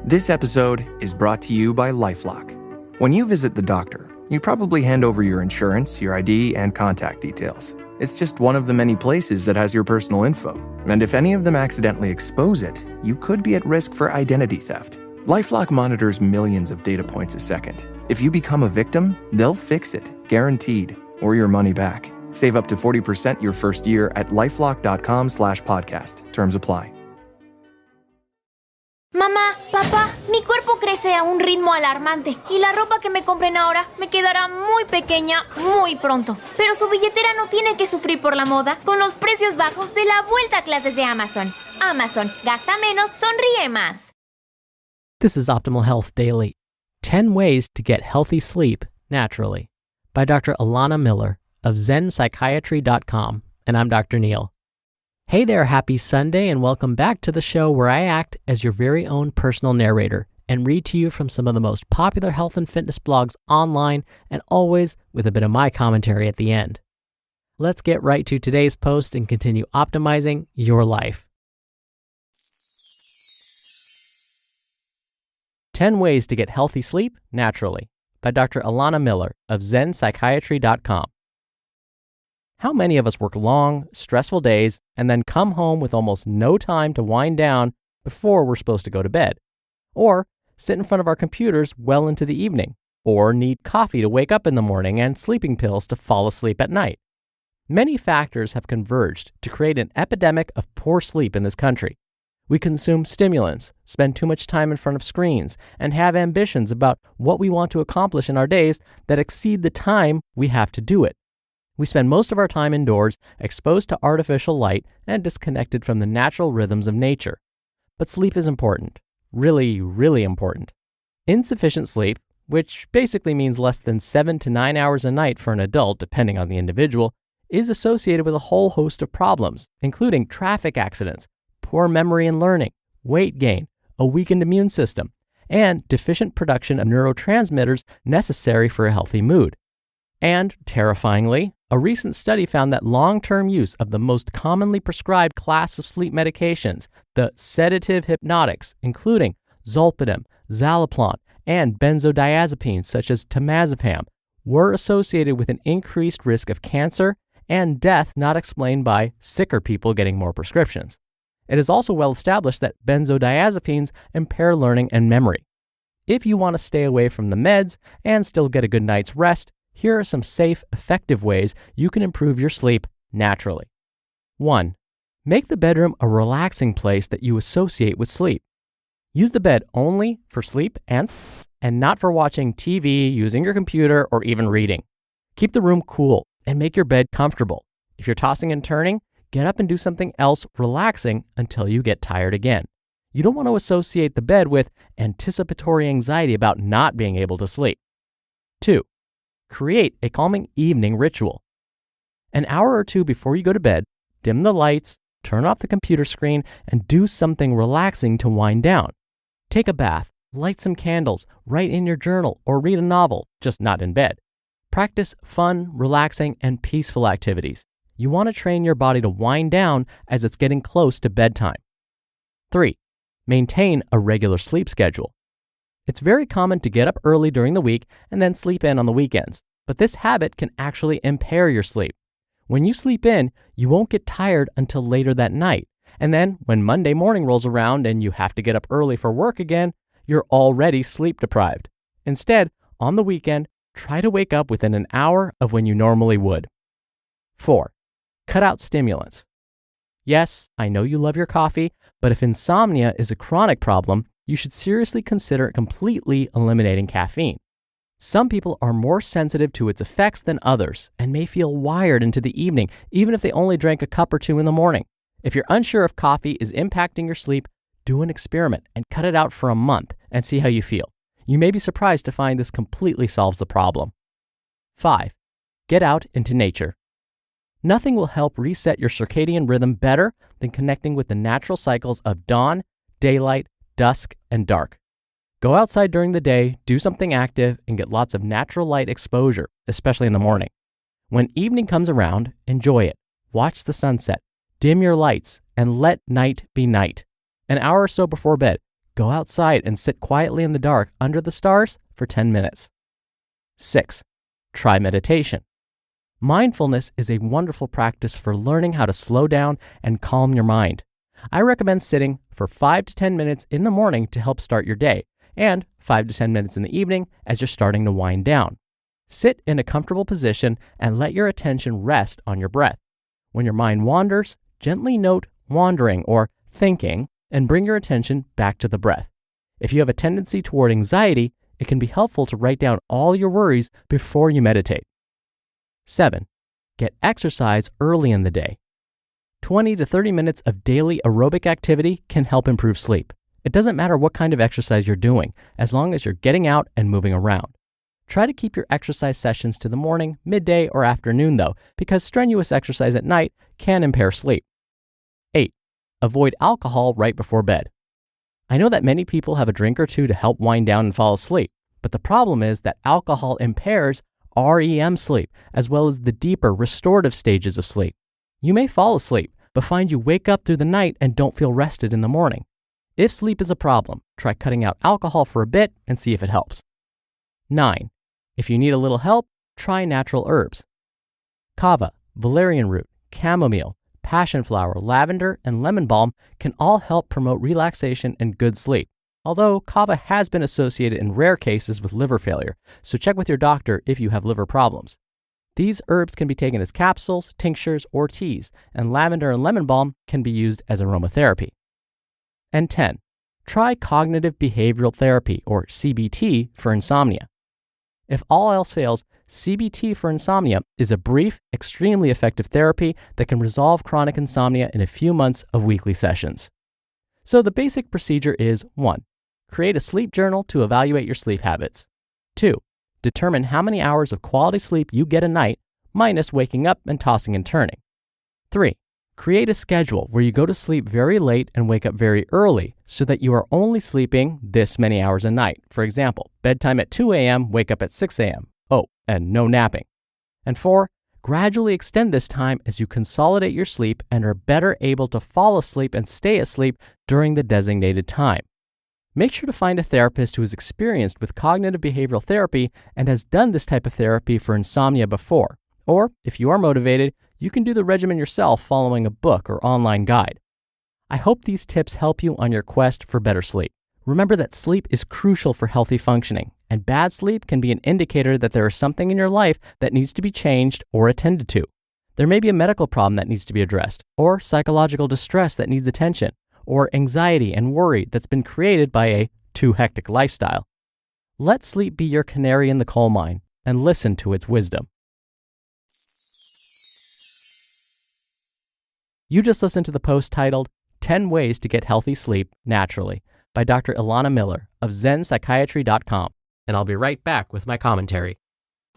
This episode is brought to you by LifeLock. When you visit the doctor, you probably hand over your insurance, your ID, and contact details. It's just one of the many places that has your personal info. And if any of them accidentally expose it, you could be at risk for identity theft. LifeLock monitors millions of data points a second. If you become a victim, they'll fix it, guaranteed, or your money back. Save up to 40% your first year at lifelock.com/podcast. Terms apply. Mamá, papá, mi cuerpo crece a un ritmo alarmante y la ropa que me compren ahora me quedará muy pequeña muy pronto. Pero su billetera no tiene que sufrir por la moda con los precios bajos de la vuelta a clases de Amazon. Amazon, gasta menos, sonríe más. This is Optimal Health Daily, 10 Ways to Get Healthy Sleep Naturally, by Dr. Elana Miller of ZenPsychiatry.com, and I'm Dr. Neil. Hey there, happy Sunday, and welcome back to the show where I act as your very own personal narrator and read to you from some of the most popular health and fitness blogs online, and always with a bit of my commentary at the end. Let's get right to today's post and continue optimizing your life. 10 Ways to Get Healthy Sleep Naturally, by Dr. Elana Miller of ZenPsychiatry.com. How many of us work long, stressful days and then come home with almost no time to wind down before we're supposed to go to bed? Or sit in front of our computers well into the evening? Or need coffee to wake up in the morning and sleeping pills to fall asleep at night? Many factors have converged to create an epidemic of poor sleep in this country. We consume stimulants, spend too much time in front of screens, and have ambitions about what we want to accomplish in our days that exceed the time we have to do it. We spend most of our time indoors, exposed to artificial light and disconnected from the natural rhythms of nature. But sleep is important. Really, really important. Insufficient sleep, which basically means less than 7 to 9 hours a night for an adult, depending on the individual, is associated with a whole host of problems, including traffic accidents, poor memory and learning, weight gain, a weakened immune system, and deficient production of neurotransmitters necessary for a healthy mood. And, terrifyingly, a recent study found that long-term use of the most commonly prescribed class of sleep medications, the sedative hypnotics, including zolpidem, zaleplon, and benzodiazepines such as temazepam, were associated with an increased risk of cancer and death not explained by sicker people getting more prescriptions. It is also well established that benzodiazepines impair learning and memory. If you want to stay away from the meds and still get a good night's rest, here are some safe, effective ways you can improve your sleep naturally. 1. Make the bedroom a relaxing place that you associate with sleep. Use the bed only for sleep and not for watching TV, using your computer, or even reading. Keep the room cool and make your bed comfortable. If you're tossing and turning, get up and do something else relaxing until you get tired again. You don't want to associate the bed with anticipatory anxiety about not being able to sleep. 2. Create a calming evening ritual. An hour or two before you go to bed, dim the lights, turn off the computer screen, and do something relaxing to wind down. Take a bath, light some candles, write in your journal, or read a novel, just not in bed. Practice fun, relaxing, and peaceful activities. You want to train your body to wind down as it's getting close to bedtime. 3. Maintain a regular sleep schedule. It's very common to get up early during the week and then sleep in on the weekends, but this habit can actually impair your sleep. When you sleep in, you won't get tired until later that night, and then when Monday morning rolls around and you have to get up early for work again, you're already sleep deprived. Instead, on the weekend, try to wake up within an hour of when you normally would. 4. Cut out stimulants. Yes, I know you love your coffee, but if insomnia is a chronic problem, you should seriously consider completely eliminating caffeine. Some people are more sensitive to its effects than others and may feel wired into the evening, even if they only drank a cup or two in the morning. If you're unsure if coffee is impacting your sleep, do an experiment and cut it out for a month and see how you feel. You may be surprised to find this completely solves the problem. 5. Get out into nature. Nothing will help reset your circadian rhythm better than connecting with the natural cycles of dawn, daylight, dusk, and dark. Go outside during the day, do something active, and get lots of natural light exposure, especially in the morning. When evening comes around, enjoy it. Watch the sunset, dim your lights, and let night be night. An hour or so before bed, Go outside and sit quietly in the dark under the stars for 10 minutes. 6. Try meditation. Mindfulness is a wonderful practice for learning how to slow down and calm your mind. I recommend sitting for 5 to 10 minutes in the morning to help start your day, and 5 to 10 minutes in the evening as you're starting to wind down. Sit in a comfortable position and let your attention rest on your breath. When your mind wanders, gently note wandering or thinking and bring your attention back to the breath. If you have a tendency toward anxiety, it can be helpful to write down all your worries before you meditate. 7. Get exercise early in the day. 20 to 30 minutes of daily aerobic activity can help improve sleep. It doesn't matter what kind of exercise you're doing, as long as you're getting out and moving around. Try to keep your exercise sessions to the morning, midday, or afternoon though, because strenuous exercise at night can impair sleep. 8. Avoid alcohol right before bed. I know that many people have a drink or two to help wind down and fall asleep, but the problem is that alcohol impairs REM sleep, as well as the deeper restorative stages of sleep. You may fall asleep, but find you wake up through the night and don't feel rested in the morning. If sleep is a problem, try cutting out alcohol for a bit and see if it helps. 9. If you need a little help, try natural herbs. Kava, valerian root, chamomile, passion flower, lavender, and lemon balm can all help promote relaxation and good sleep. Although kava has been associated in rare cases with liver failure, so check with your doctor if you have liver problems. These herbs can be taken as capsules, tinctures, or teas, and lavender and lemon balm can be used as aromatherapy. And 10. Try cognitive behavioral therapy, or CBT, for insomnia. If all else fails, CBT for insomnia is a brief, extremely effective therapy that can resolve chronic insomnia in a few months of weekly sessions. So the basic procedure is 1. Create a sleep journal to evaluate your sleep habits. 2. Determine how many hours of quality sleep you get a night, minus waking up and tossing and turning. 3. Create a schedule where you go to sleep very late and wake up very early so that you are only sleeping this many hours a night. For example, bedtime at 2 a.m., wake up at 6 a.m. Oh, and no napping. And 4. Gradually extend this time as you consolidate your sleep and are better able to fall asleep and stay asleep during the designated time. Make sure to find a therapist who is experienced with cognitive behavioral therapy and has done this type of therapy for insomnia before. Or, if you are motivated, you can do the regimen yourself following a book or online guide. I hope these tips help you on your quest for better sleep. Remember that sleep is crucial for healthy functioning, and bad sleep can be an indicator that there is something in your life that needs to be changed or attended to. There may be a medical problem that needs to be addressed, or psychological distress that needs attention, or anxiety and worry that's been created by a too hectic lifestyle. Let sleep be your canary in the coal mine and listen to its wisdom. You just listened to the post titled 10 Ways to Get Healthy Sleep Naturally by Dr. Elana Miller of ZenPsychiatry.com, and I'll be right back with my commentary.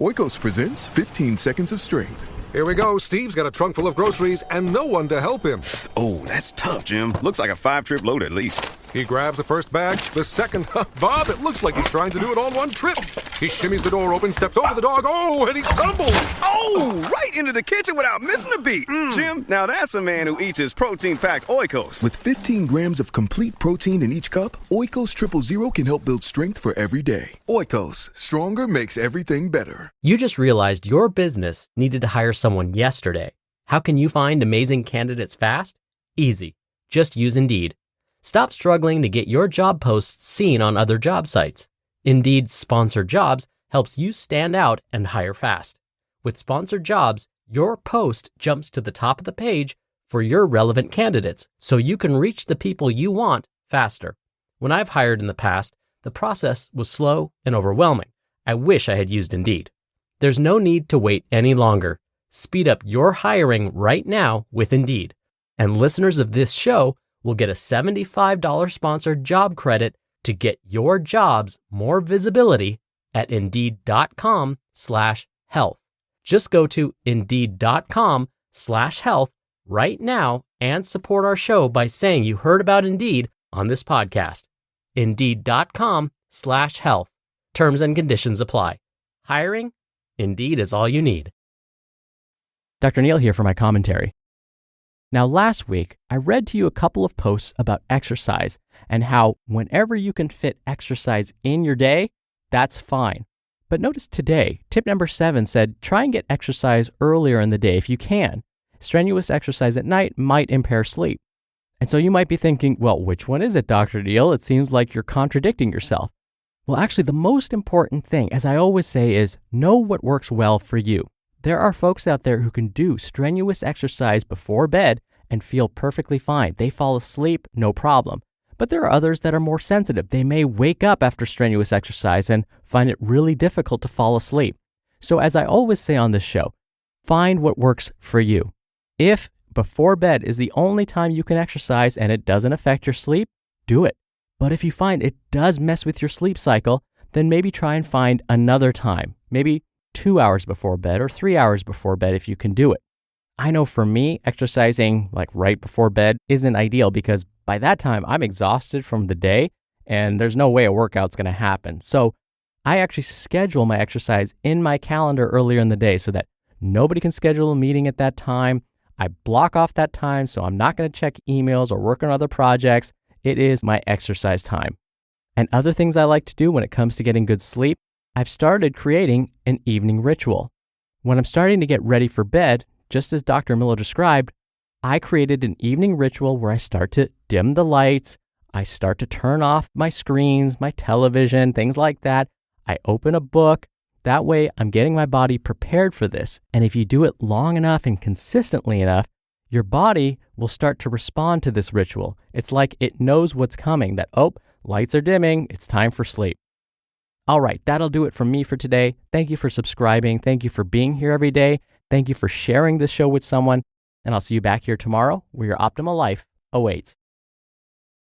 Oikos presents 15 Seconds of Strength. Here we go. Steve's got a trunk full of groceries and no one to help him. Oh, that's tough, Jim. Looks like a 5-trip load at least. He grabs the first bag, the second. Bob, it looks like he's trying to do it all in one trip. He shimmies the door open, steps over the dog. Oh, and he stumbles. Oh, right into the kitchen without missing a beat. Jim, now that's a man who eats his protein-packed Oikos. With 15 grams of complete protein in each cup, Oikos Triple Zero can help build strength for every day. Oikos, stronger makes everything better. You just realized your business needed to hire someone yesterday. How can you find amazing candidates fast? Easy. Just use Indeed. Stop struggling to get your job posts seen on other job sites. Indeed's Sponsored Jobs helps you stand out and hire fast. With Sponsored Jobs, your post jumps to the top of the page for your relevant candidates, so you can reach the people you want faster. When I've hired in the past, the process was slow and overwhelming. I wish I had used Indeed. There's no need to wait any longer. Speed up your hiring right now with Indeed. And listeners of this show will get a $75 sponsored job credit to get your jobs more visibility at Indeed.com/health. Just go to Indeed.com/health right now and support our show by saying you heard about Indeed on this podcast. Indeed.com/health. Terms and conditions apply. Hiring? Indeed is all you need. Dr. Neil here for my commentary. Now, last week, I read to you a couple of posts about exercise and how whenever you can fit exercise in your day, that's fine. But notice today, tip number 7 said, try and get exercise earlier in the day if you can. Strenuous exercise at night might impair sleep. And so you might be thinking, well, which one is it, Dr. Deal? It seems like you're contradicting yourself. Well, actually, the most important thing, as I always say, is know what works well for you. There are folks out there who can do strenuous exercise before bed and feel perfectly fine. They fall asleep, no problem. But there are others that are more sensitive. They may wake up after strenuous exercise and find it really difficult to fall asleep. So as I always say on this show, find what works for you. If before bed is the only time you can exercise and it doesn't affect your sleep, do it. But if you find it does mess with your sleep cycle, then maybe try and find another time, maybe 2 hours before bed or 3 hours before bed if you can do it. I know for me, exercising like right before bed isn't ideal because by that time I'm exhausted from the day and there's no way a workout's going to happen. So I actually schedule my exercise in my calendar earlier in the day so that nobody can schedule a meeting at that time. I block off that time so I'm not going to check emails or work on other projects. It is my exercise time. And other things I like to do when it comes to getting good sleep, I've started creating an evening ritual. When I'm starting to get ready for bed, just as Dr. Miller described, I created an evening ritual where I start to dim the lights, I start to turn off my screens, my television, things like that. I open a book. That way I'm getting my body prepared for this. And if you do it long enough and consistently enough, your body will start to respond to this ritual. It's like it knows what's coming, that, oh, lights are dimming, it's time for sleep. All right, that'll do it from me for today. Thank you for subscribing. Thank you for being here every day. Thank you for sharing this show with someone. And I'll see you back here tomorrow where your optimal life awaits.